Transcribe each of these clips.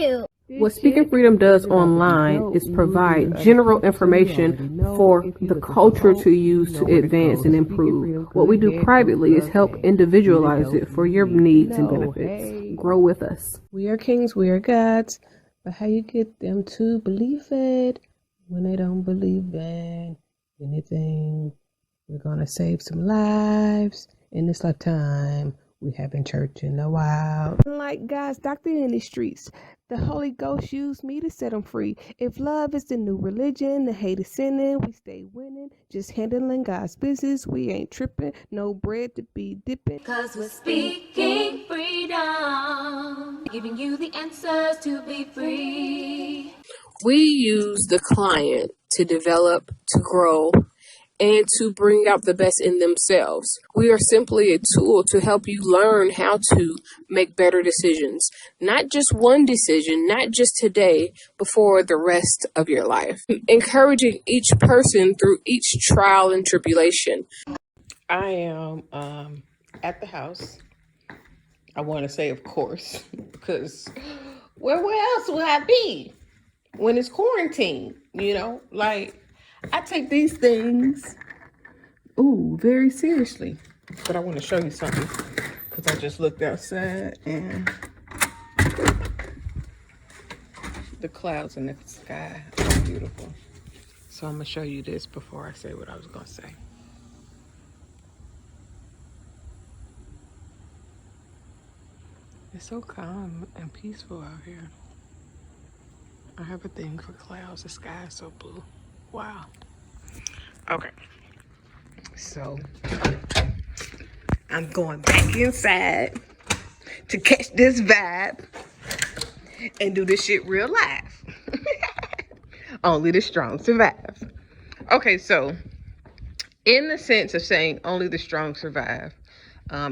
you. What Speaking Freedom does online is provide general information for the culture to use to advance and improve. What we do privately is help individualize it for your needs and benefits. Grow with us. We are kings, we are gods, but how you get them to believe it when they don't believe in anything? We're gonna save some lives in this lifetime. We haven't church in a while. Like God's doctor in the streets, the Holy Ghost used me to set them free. If love is the new religion, the hate is sinning, we stay winning. Just handling God's business, we ain't tripping. No bread to be dipping. Cause we're speaking freedom, giving you the answers to be free. We use the client to develop, to grow, and to bring out the best in themselves. We are simply a tool to help you learn how to make better decisions. Not just one decision, not just today, but for the rest of your life. Encouraging each person through each trial and tribulation. I am at the house. I want to say, of course, because where else would I be when it's quarantine? You know, like, I take these things, very seriously. But I want to show you something, because I just looked outside and the clouds in the sky are beautiful. So I'm going to show you this before I say what I was going to say. It's so calm and peaceful out here. I have a thing for clouds. The sky is so blue. Wow. Okay. So I'm going back inside to catch this vibe and do this shit real live. Only the strong survive. Okay, so in the sense of saying only the strong survive,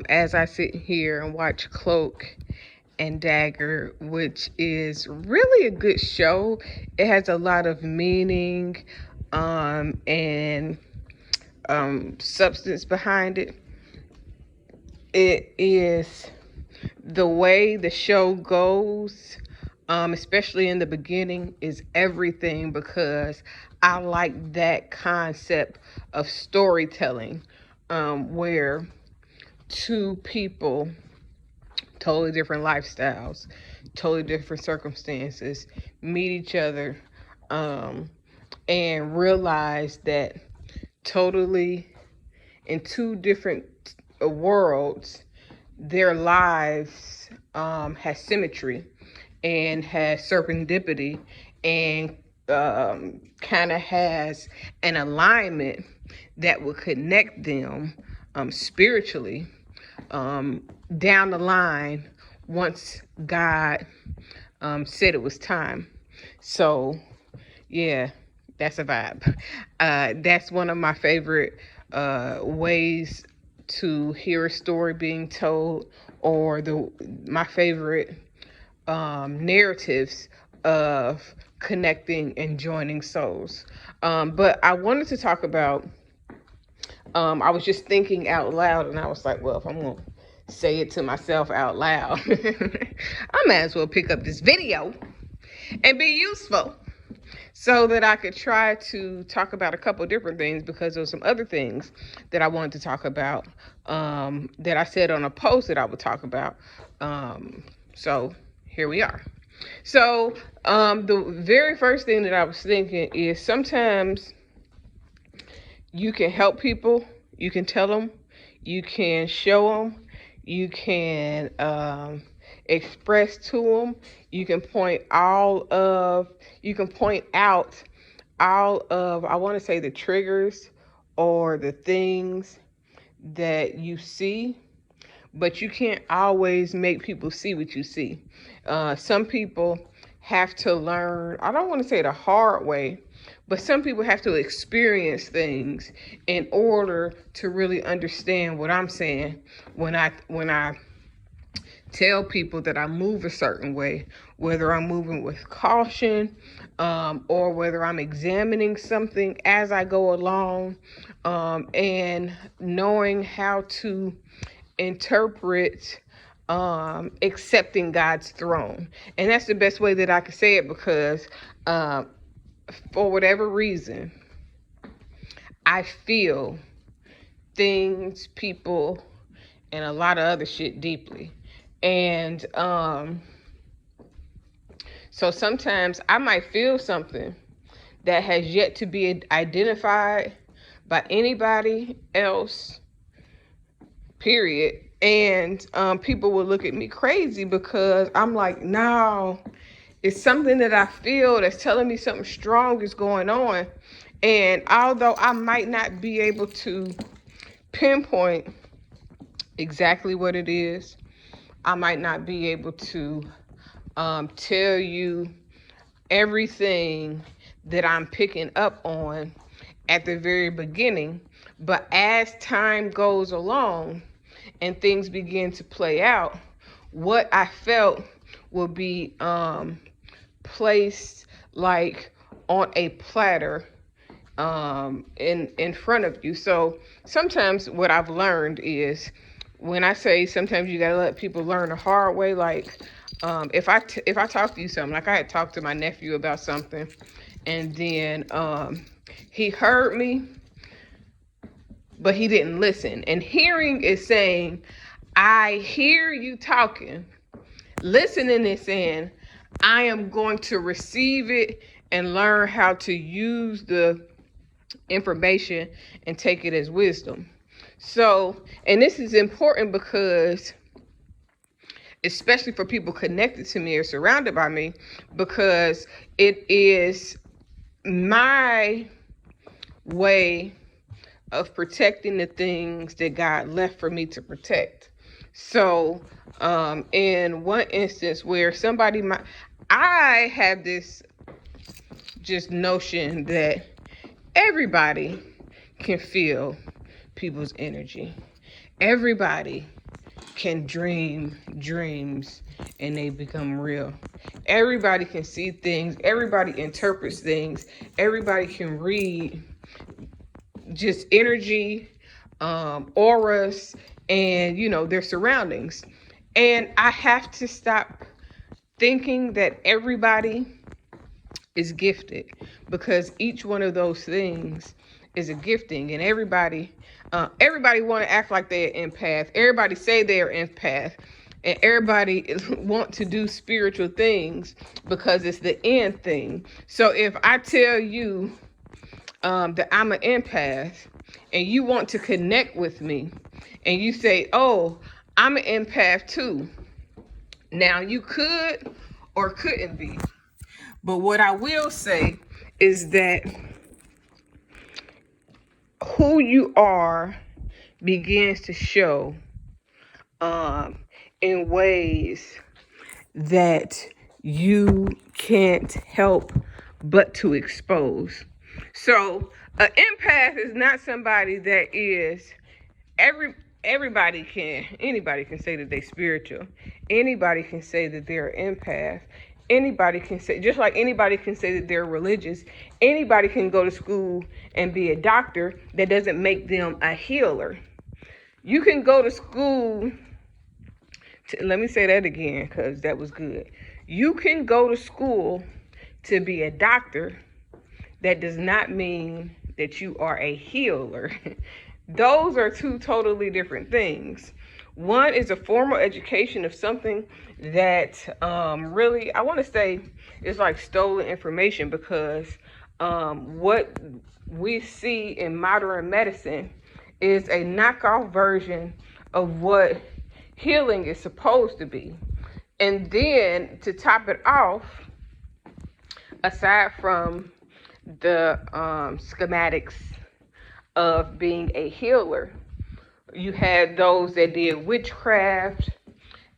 as I sit here and watch Cloak and Dagger, which is really a good show. It has a lot of meaning and substance behind it. It is the way the show goes, especially in the beginning, is everything, because I like that concept of storytelling, where two people, totally different lifestyles, totally different circumstances, meet each other and realize that totally in two different worlds, their lives has symmetry and has serendipity and kind of has an alignment that will connect them spiritually down the line once God said it was time. So yeah, that's a vibe. That's one of my favorite ways to hear a story being told, or my favorite narratives of connecting and joining souls. But I wanted to talk about, I was just thinking out loud, and I was like, well, if I'm going to say it to myself out loud, I might as well pick up this video and be useful, so that I could try to talk about a couple different things, because there were some other things that I wanted to talk about that I said on a post that I would talk about. So here we are. So the very first thing that I was thinking is, sometimes you can help people, you can tell them, you can show them, you can express to them, you can point out all of, I want to say, the triggers or the things that you see, but you can't always make people see what you see. Some people have to learn, I don't want to say the hard way, but some people have to experience things in order to really understand what I'm saying when I tell people that I move a certain way, whether I'm moving with caution, or whether I'm examining something as I go along, and knowing how to interpret accepting God's throne. And that's the best way that I can say it, because for whatever reason, I feel things, people, and a lot of other shit deeply. And so sometimes I might feel something that has yet to be identified by anybody else, period. And people will look at me crazy because I'm like, no, it's something that I feel that's telling me something strong is going on. And although I might not be able to pinpoint exactly what it is, I might not be able to tell you everything that I'm picking up on at the very beginning. But as time goes along and things begin to play out, what I felt will be placed like on a platter in front of you. So sometimes what I've learned is, when I say sometimes you gotta let people learn the hard way, like if I talk to you something, like I had talked to my nephew about something, and then he heard me, but he didn't listen. And hearing is saying, I hear you talking. Listening is saying, I am going to receive it and learn how to use the information and take it as wisdom. So, and this is important because, especially for people connected to me or surrounded by me, because it is my way of protecting the things that God left for me to protect. So, in one instance where I have this just notion that everybody can feel people's energy. Everybody can dream dreams and they become real. Everybody can see things. Everybody interprets things. Everybody can read just energy, auras, and their surroundings. And I have to stop thinking that everybody is gifted, because each one of those things is a gifting. And everybody want to act like they're an empath. Everybody say they're an empath, and everybody want to do spiritual things because it's the end thing. So if I tell you that I'm an empath and you want to connect with me and you say, oh, I'm an empath too. Now you could or couldn't be. But what I will say is that who you are begins to show in ways that you can't help but to expose. So an empath is not somebody that is anybody can say that they're spiritual. Anybody can say that they're an empath. Anybody can say, just like anybody can say that they're religious, anybody can go to school and be a doctor. That doesn't make them a healer. You can go to school, let me say that again, because that was good. You can go to school to be a doctor. That does not mean that you are a healer. Those are two totally different things. One is a formal education of something that really, I want to say, is like stolen information, because what we see in modern medicine is a knockoff version of what healing is supposed to be. And then to top it off, aside from the schematics of being a healer, you had those that did witchcraft,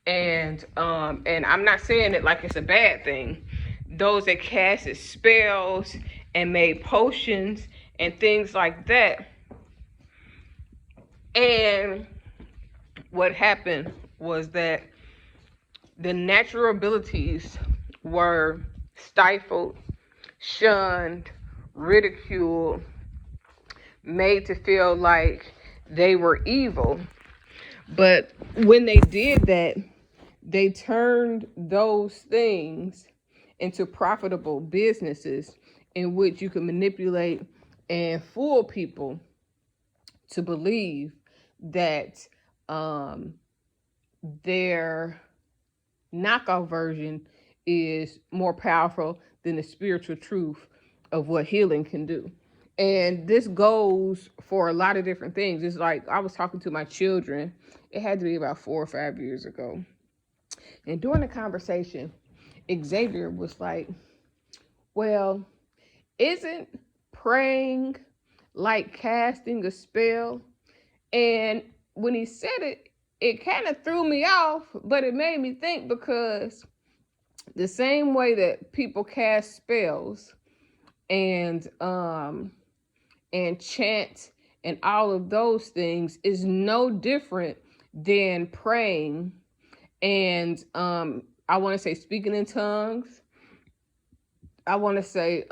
and I'm not saying it like it's a bad thing. Those that casted spells and made potions and things like that. And what happened was that the natural abilities were stifled, shunned, ridiculed, made to feel like they were evil. But when they did that, they turned those things into profitable businesses in which you can manipulate and fool people to believe that their knockoff version is more powerful than the spiritual truth of what healing can do. And this goes for a lot of different things. It's like I was talking to my children. It had to be about 4 or 5 years ago. And during the conversation, Xavier was like, well, isn't praying like casting a spell? And when he said it, it kind of threw me off, but it made me think, because the same way that people cast spells and chant and all of those things is no different than praying and I want to say speaking in tongues. I want to say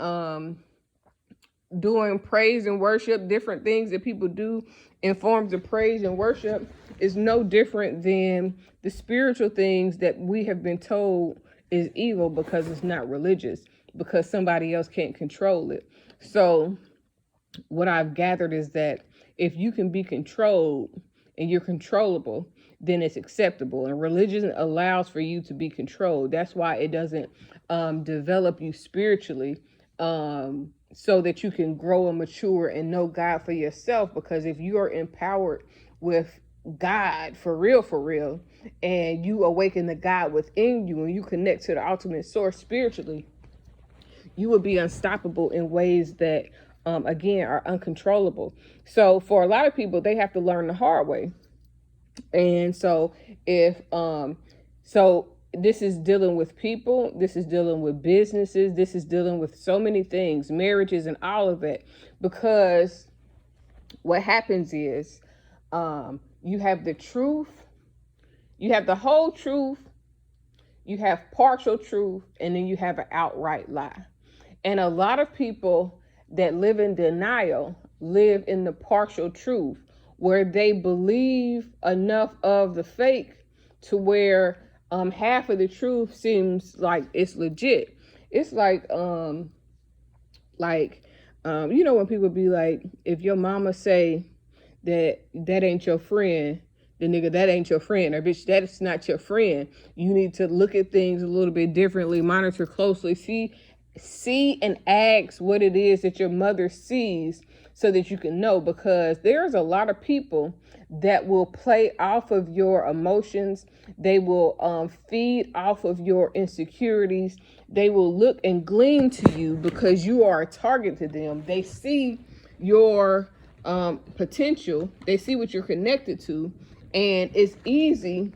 doing praise and worship, different things that people do in forms of praise and worship is no different than the spiritual things that we have been told is evil because it's not religious, because somebody else can't control it. So what I've gathered is that if you can be controlled and you're controllable, then it's acceptable. And religion allows for you to be controlled. That's why it doesn't develop you spiritually so that you can grow and mature and know God for yourself. Because if you are empowered with God for real, and you awaken the God within you and you connect to the ultimate source spiritually, you will be unstoppable in ways that, again, are uncontrollable. So for a lot of people, they have to learn the hard way. And so so this is dealing with people, this is dealing with businesses, this is dealing with so many things, marriages and all of it, because what happens is you have the truth, you have the whole truth, you have partial truth, and then you have an outright lie. And a lot of people that live in denial live in the partial truth, where they believe enough of the fake to where half of the truth seems like it's legit. It's like you know, when people be like, if your mama say that ain't your friend, then nigga, that ain't your friend, or bitch, that's not your friend. You need to look at things a little bit differently, monitor closely, see and ask what it is that your mother sees, so that you can know, because there's a lot of people that will play off of your emotions. They will feed off of your insecurities. They will look and glean to you because you are a target to them. They see your potential. They see what you're connected to, and it's easy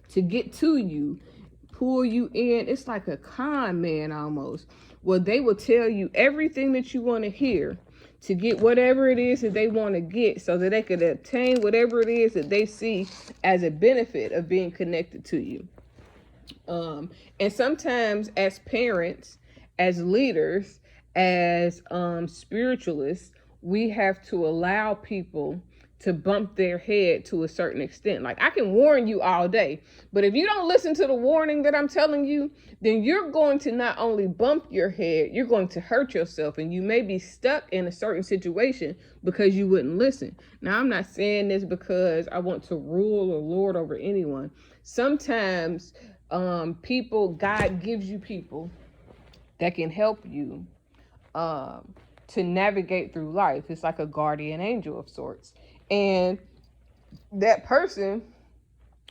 to get to you, pull you in. It's like a con man almost. Well, they will tell you everything that you want to hear to get whatever it is that they want to get, so that they could obtain whatever it is that they see as a benefit of being connected to you. And sometimes as parents, as leaders, as spiritualists, we have to allow people to bump their head to a certain extent. Like, I can warn you all day, but if you don't listen to the warning that I'm telling you, then you're going to not only bump your head, you're going to hurt yourself, and you may be stuck in a certain situation because you wouldn't listen. Now, I'm not saying this because I want to rule or lord over anyone. Sometimes God gives you people that can help you to navigate through life. It's like a guardian angel of sorts. And that person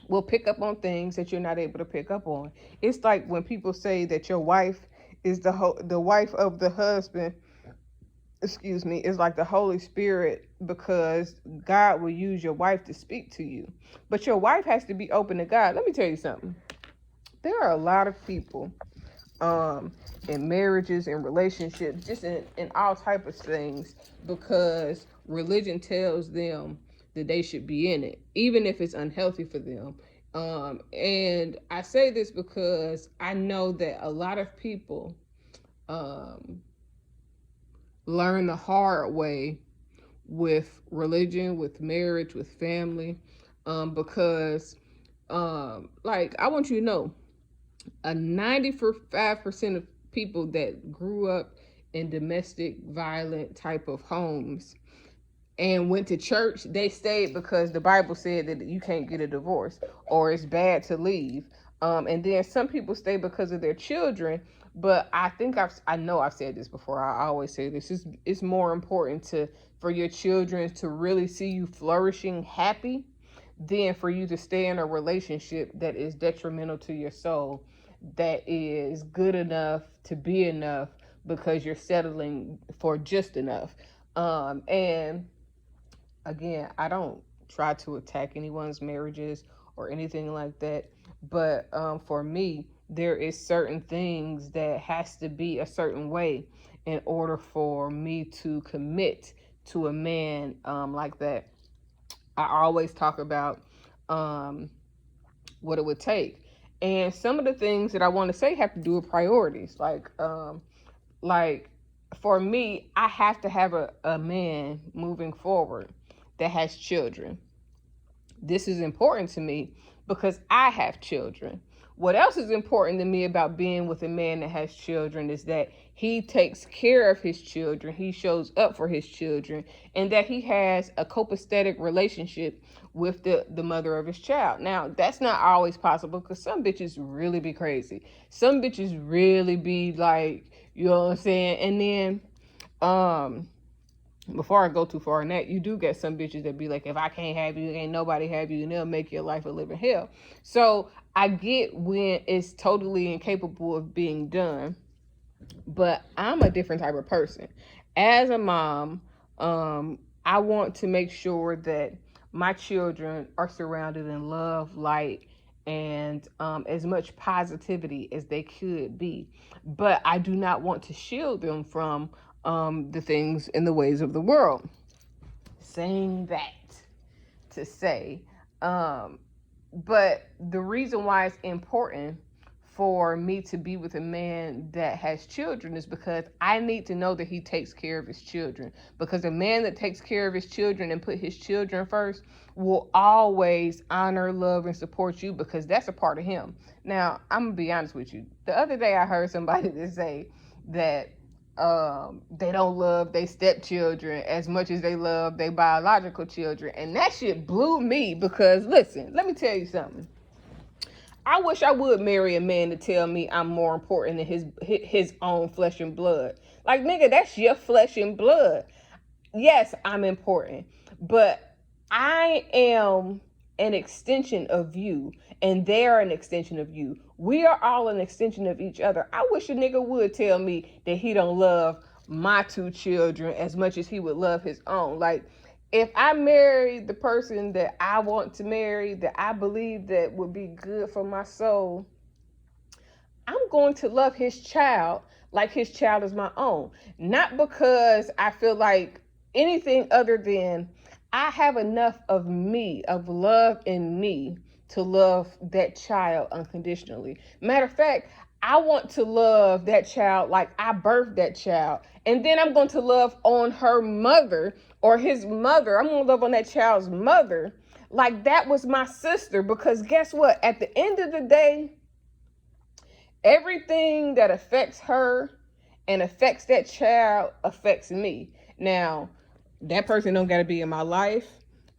will pick up on things that you're not able to pick up on. It's like when people say that your wife is the wife of the husband, is like the Holy Spirit, because God will use your wife to speak to you. But your wife has to be open to God. Let me tell you something. There are a lot of people in marriages and relationships, just in all type of things, because religion tells them that they should be in it, even if it's unhealthy for them. And I say this because I know that a lot of people learn the hard way with religion, with marriage, with family, because like, I want you to know, 95% of people that grew up in domestic violent type of homes and went to church, they stayed because the Bible said that you can't get a divorce or it's bad to leave. And then some people stay because of their children. But I think I know I've said this before. I always say this. It's more important for your children to really see you flourishing happy than for you to stay in a relationship that is detrimental to your soul, that is good enough to be enough because you're settling for just enough. And again, I don't try to attack anyone's marriages or anything like that, but for me, there is certain things that has to be a certain way in order for me to commit to a man like that. I always talk about what it would take, and some of the things that I want to say have to do with priorities. Like for me, I have to have a man moving forward that has children. This is important to me because I have children. What else is important to me about being with a man that has children is that he takes care of his children, he shows up for his children, and that he has a copacetic relationship with the mother of his child. Now, that's not always possible because some bitches really be crazy. Some bitches really be like, you know what I'm saying? And then, before I go too far in that, you do get some bitches that be like, if I can't have you, ain't nobody have you, and they'll make your life a living hell. So I get when it's totally incapable of being done, but I'm a different type of person. As a mom, I want to make sure that my children are surrounded in love, light, and as much positivity as they could be. But I do not want to shield them from the things and the ways of the world. Saying that to say, but the reason why it's important for me to be with a man that has children is because I need to know that he takes care of his children. Because a man that takes care of his children and put his children first will always honor, love, and support you because that's a part of him. Now, I'm going to be honest with you. The other day I heard somebody that say that they don't love their stepchildren as much as they love their biological children. And that shit blew me because, listen, let me tell you something. I wish I would marry a man to tell me I'm more important than his own flesh and blood. Like, nigga, that's your flesh and blood. Yes, I'm important, but I am an extension of you, and they're an extension of you. We are all an extension of each other. I wish a nigga would tell me that he don't love my two children as much as he would love his own. Like, if I marry the person that I want to marry, that I believe that would be good for my soul, I'm going to love his child like his child is my own. Not because I feel like anything other than I have enough of me, of love in me, to love that child unconditionally. Matter of fact, I want to love that child like I birthed that child. And then I'm going to love on her mother or his mother. I'm going to love on that child's mother like that was my sister. Because guess what? At the end of the day, everything that affects her and affects that child affects me. Now, that person don't got to be in my life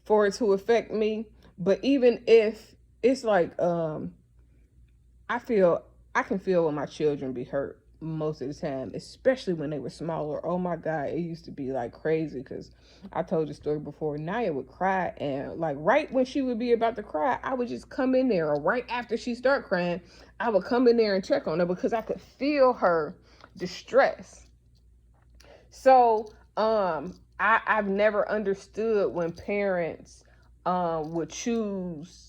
for it to affect me. But even if it's like, I can feel when my children be hurt most of the time, especially when they were smaller. Oh my God, it used to be like crazy because I told the story before. Naya would cry, and like right when she would be about to cry, I would just come in there, or right after she start crying, I would come in there and check on her because I could feel her distress. So I've never understood when parents would choose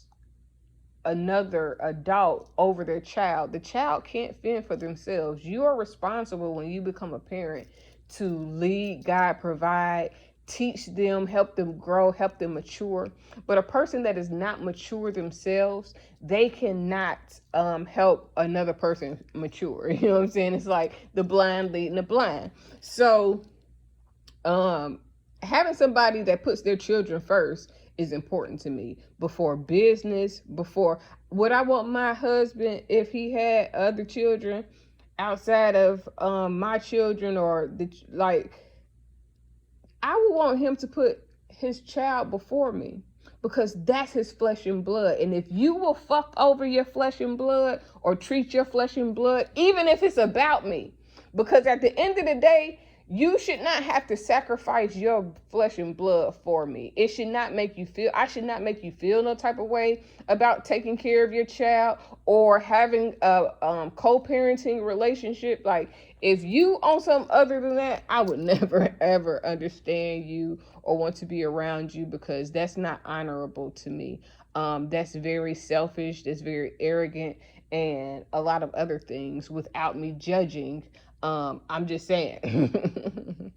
another adult over their child. The child can't fend for themselves. You are responsible when you become a parent to lead, guide, provide, teach them, help them grow, help them mature. But a person that is not mature themselves, they cannot help another person mature. You know what I'm saying? It's like the blind leading the blind. So having somebody that puts their children first is important to me before business, before would I want my husband, if he had other children outside of my children, or I would want him to put his child before me, because that's his flesh and blood. And if you will fuck over your flesh and blood or treat your flesh and blood, even if it's about me, because at the end of the day, you should not have to sacrifice your flesh and blood for me. It should not make you feel, I should not make you feel no type of way about taking care of your child or having a co-parenting relationship. Like, if you on something other than that, I would never, ever understand you or want to be around you, because that's not honorable to me. That's very selfish. That's very arrogant, and a lot of other things without me judging. I'm just saying.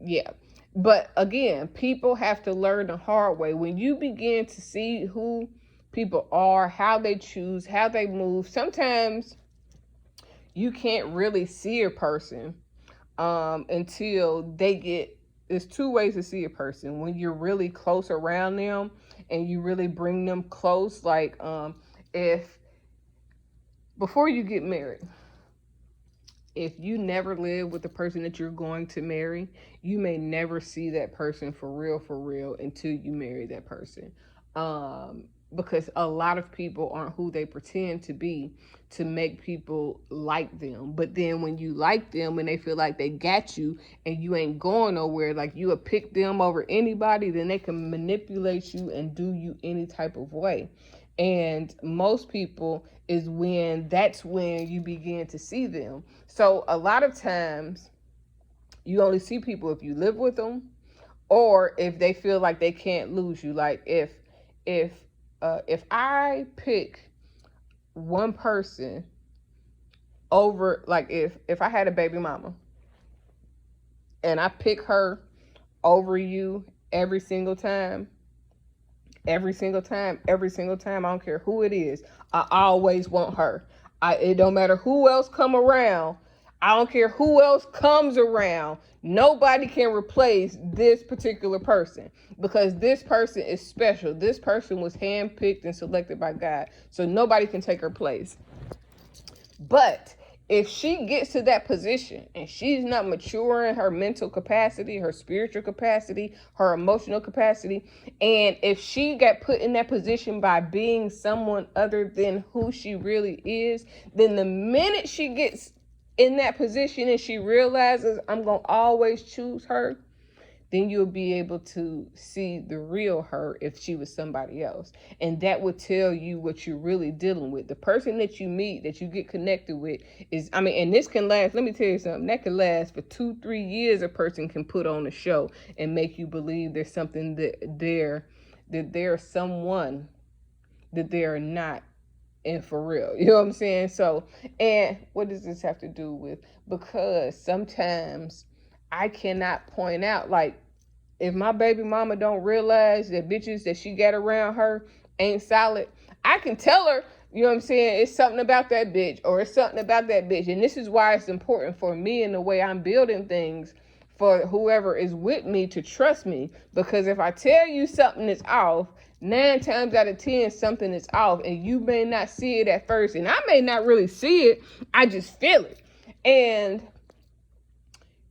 Yeah. But again, people have to learn the hard way. When you begin to see who people are, how they choose, how they move, sometimes you can't really see a person until they get, there's two ways to see a person. When you're really close around them and you really bring them close, like if before you get married, if you never live with the person that you're going to marry, you may never see that person for real until you marry that person. Because a lot of people aren't who they pretend to be to make people like them. But then when you like them and they feel like they got you and you ain't going nowhere, like you would pick them over anybody, then they can manipulate you and do you any type of way. And most people that's when you begin to see them. So a lot of times you only see people if you live with them, or if they feel like they can't lose you. Like if I pick one person over, like if I had a baby mama and I pick her over you every single time, I don't care who it is, I always want her. It don't matter who else come around. I don't care who else comes around. Nobody can replace this particular person, because this person is special. This person was handpicked and selected by God. So nobody can take her place. But if she gets to that position and she's not mature in her mental capacity, her spiritual capacity, her emotional capacity, and if she got put in that position by being someone other than who she really is, then the minute she gets in that position and she realizes I'm going to always choose her, then you'll be able to see the real her if she was somebody else. And that would tell you what you're really dealing with. The person that you meet, that you get connected with is, and this can last, let me tell you something, that can last for 2-3 years. A person can put on a show and make you believe there's something that they're someone that they're not. And for real, you know what I'm saying? So, and what does this have to do with? Because sometimes I cannot point out, like, if my baby mama don't realize that bitches that she got around her ain't solid, I can tell her, you know what I'm saying, it's something about that bitch, or it's something about that bitch. And this is why it's important for me in the way I'm building things for whoever is with me to trust me. Because if I tell you something is off, 9 times out of 10, something is off, and you may not see it at first, and I may not really see it, I just feel it. And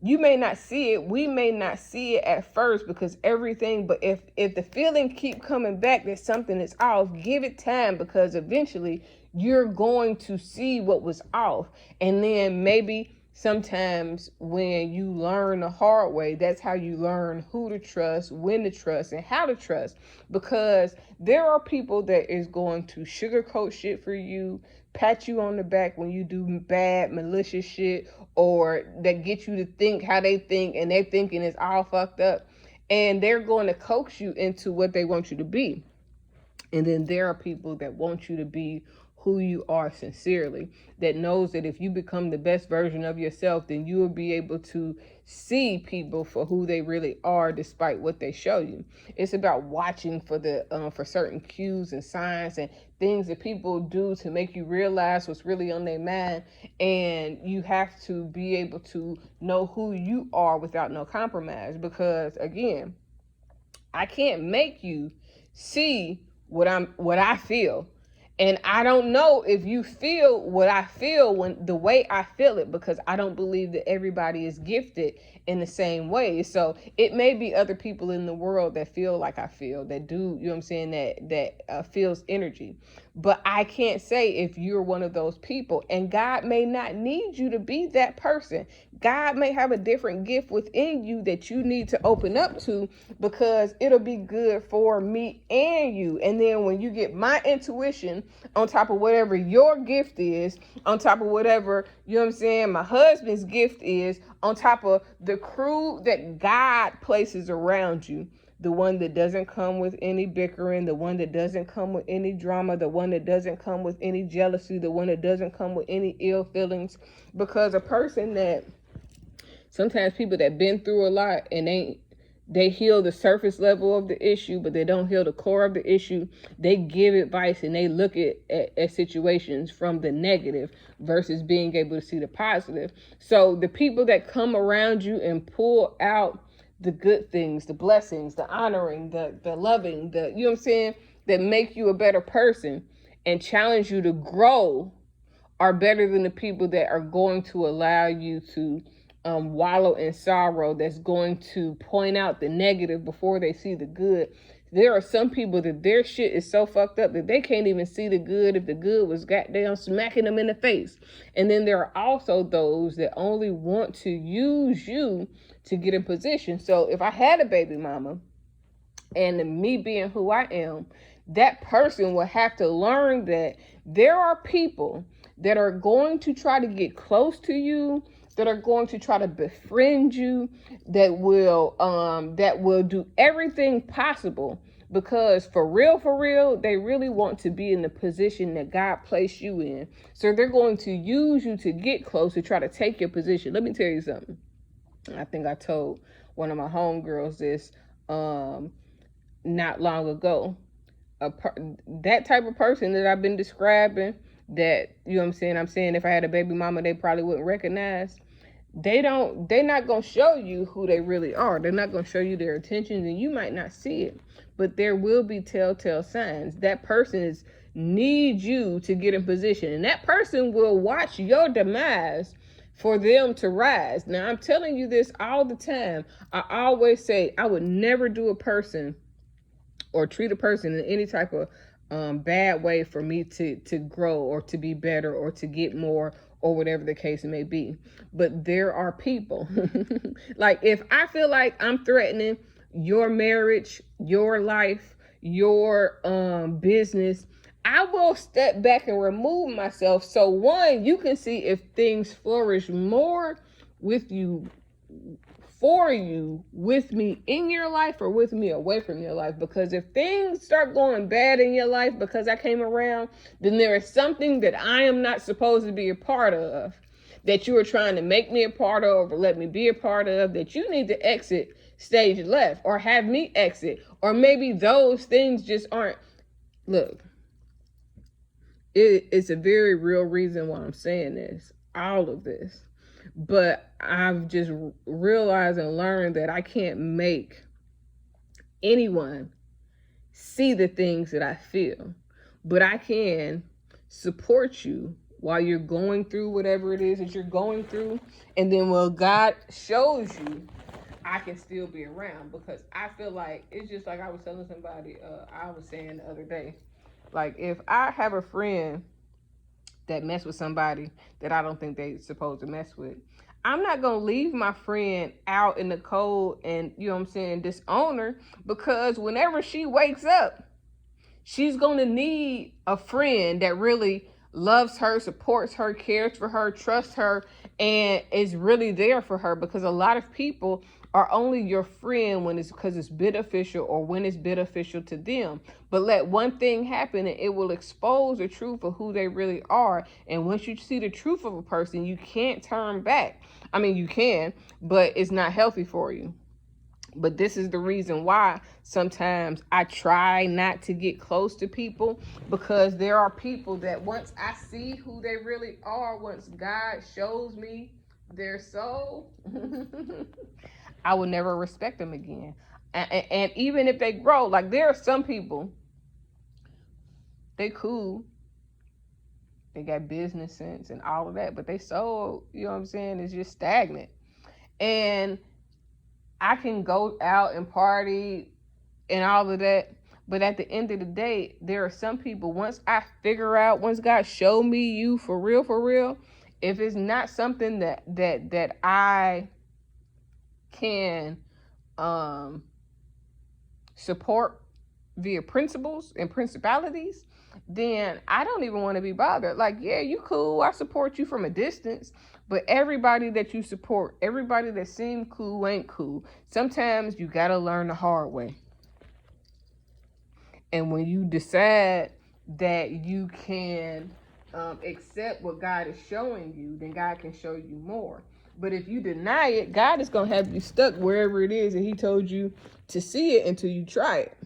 you may not see it, we may not see it at first, because everything, but if the feeling keep coming back that something is off, give it time, because eventually you're going to see what was off. And then maybe sometimes when you learn the hard way, that's how you learn who to trust, when to trust, and how to trust. Because there are people that is going to sugarcoat shit for you, pat you on the back when you do bad, malicious shit, or that get you to think how they think, and they're thinking it's all fucked up. And they're going to coax you into what they want you to be. And then there are people that want you to be who you are sincerely, that knows that if you become the best version of yourself, then you will be able to see people for who they really are, despite what they show you. It's about watching for for certain cues and signs and things that people do to make you realize what's really on their mind. And you have to be able to know who you are without no compromise, because again, I can't make you see what I feel. And I don't know if you feel what I feel when the way I feel it, because I don't believe that everybody is gifted in the same way. So it may be other people in the world that feel like I feel, that do, you know what I'm saying, that feels energy. But I can't say if you're one of those people, and God may not need you to be that person. God may have a different gift within you that you need to open up to, because it'll be good for me and you. And then when you get my intuition on top of whatever your gift is, on top of whatever, you know what I'm saying, my husband's gift is, on top of the crew that God places around you, the one that doesn't come with any bickering, the one that doesn't come with any drama, the one that doesn't come with any jealousy, the one that doesn't come with any ill feelings. Because a person that, sometimes people that been through a lot and they heal the surface level of the issue, but they don't heal the core of the issue. They give advice and they look at situations from the negative versus being able to see the positive. So the people that come around you and pull out the good things, the blessings, the honoring, the loving, the, you know what I'm saying, that make you a better person and challenge you to grow, are better than the people that are going to allow you to wallow in sorrow, that's going to point out the negative before they see the good. There are some people that their shit is so fucked up that they can't even see the good if the good was goddamn smacking them in the face. And then there are also those that only want to use you to get in position. So if I had a baby mama, and me being who I am, that person will have to learn that there are people that are going to try to get close to you, that are going to try to befriend you, that will do everything possible, because for real, they really want to be in the position that God placed you in. So they're going to use you to get close, to try to take your position. Let me tell you something. I think I told one of my homegirls this not long ago. That type of person that I've been describing, that, you know what I'm saying, if I had a baby mama, they probably wouldn't recognize. They're not going to show you who they really are. They're not going to show you their intentions, and you might not see it, but there will be telltale signs. That person needs you to get in position, and that person will watch your demise for them to rise. Now, I'm telling you this all the time. I always say I would never do a person or treat a person in any type of bad way for me to grow or to be better or to get more or whatever the case may be. But there are people, like if I feel like I'm threatening your marriage, your life, your business, I will step back and remove myself. So one, you can see if things flourish more with you, for you, with me in your life or with me away from your life. Because if things start going bad in your life because I came around, then there is something that I am not supposed to be a part of, that you are trying to make me a part of or let me be a part of, that you need to exit stage left or have me exit. Or maybe those things just aren't. Look, it's a very real reason why I'm saying this, all of this. But I've just realized and learned that I can't make anyone see the things that I feel. But I can support you while you're going through whatever it is that you're going through. And then when God shows you, I can still be around. Because I feel like, it's just like I was telling somebody, I was saying the other day, like if I have a friend that mess with somebody that I don't think they supposed to mess with, I'm not going to leave my friend out in the cold and, you know what I'm saying, disown her, because whenever she wakes up, she's going to need a friend that really loves her, supports her, cares for her, trusts her, and is really there for her. Because a lot of people are only your friend when it's because it's beneficial or when it's beneficial to them. But let one thing happen and it will expose the truth of who they really are. And once you see the truth of a person, you can't turn back. I mean, you can, but it's not healthy for you. But this is the reason why sometimes I try not to get close to people, because there are people that once I see who they really are, once God shows me their soul, I will never respect them again. And even if they grow, like there are some people, they cool, they got business sense and all of that, but they soul, you know what I'm saying, is just stagnant. And I can go out and party and all of that, but at the end of the day, there are some people, once God showed me you for real, if it's not something that I can support via principles and principalities, then I don't even want to be bothered. Like, yeah, you cool, I support you from a distance, but everybody that you support, everybody that seems cool ain't cool. Sometimes you gotta learn the hard way. And when you decide that you can accept what God is showing you, then God can show you more. But if you deny it, God is going to have you stuck wherever it is that he told you to see it until you try it.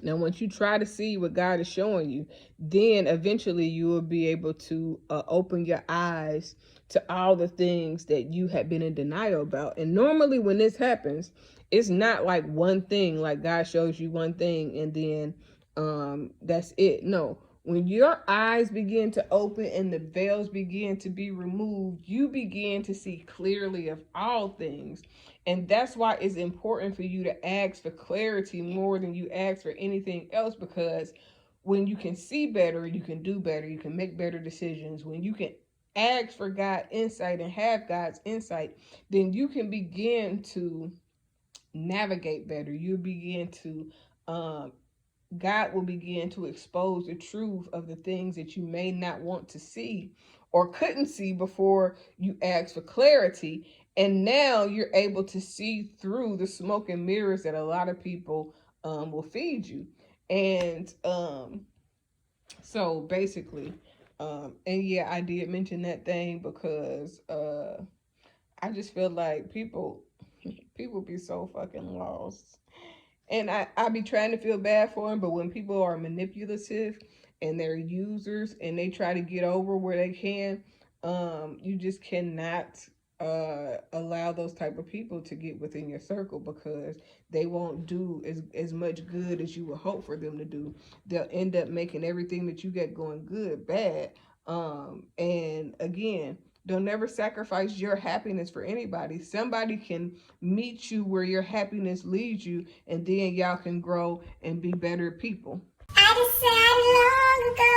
Now, once you try to see what God is showing you, then eventually you will be able to open your eyes to all the things that you have been in denial about. And normally when this happens, it's not like one thing, like God shows you one thing and then that's it. No, when your eyes begin to open and the veils begin to be removed, you begin to see clearly of all things. And that's why it's important for you to ask for clarity more than you ask for anything else, because when you can see better, you can do better, you can make better decisions. When you can ask for God's insight and have God's insight, then you can begin to navigate better. You begin to God will begin to expose the truth of the things that you may not want to see or couldn't see before you asked for clarity. And now you're able to see through the smoke and mirrors that a lot of people will feed you. And so basically, and yeah, I did mention that thing because I just feel like people be so fucking lost. And I be trying to feel bad for them, but when people are manipulative and they're users and they try to get over where they can, you just cannot allow those type of people to get within your circle, because they won't do as much good as you would hope for them to do. They'll end up making everything that you get going good bad. And again, don't never sacrifice your happiness for anybody. Somebody can meet you where your happiness leads you, and then y'all can grow and be better people. I decided long ago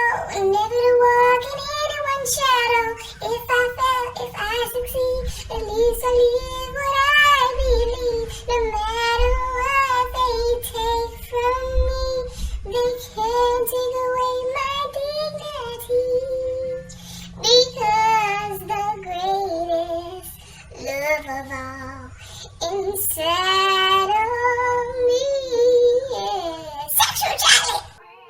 never to walk in anyone's shadow. If I succeed, at least I live what I believe. No matter what they take from me, they can't take away my dignity. Because the greatest love of all inside of me is sexuality.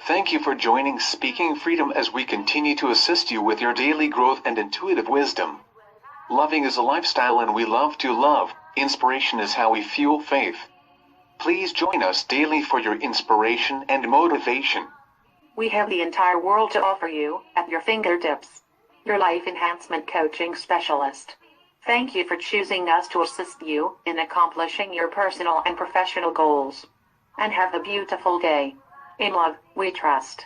Thank you for joining Speaking Freedom as we continue to assist you with your daily growth and intuitive wisdom. Loving is a lifestyle and we love to love. Inspiration is how we fuel faith. Please join us daily for your inspiration and motivation. We have the entire world to offer you at your fingertips. Your life enhancement coaching specialist. Thank you for choosing us to assist you in accomplishing your personal and professional goals. And have a beautiful day. In love, we trust.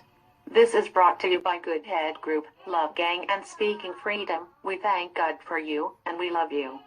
This is brought to you by Good Head Group, Love Gang and Speaking Freedom. We thank God for you, and we love you.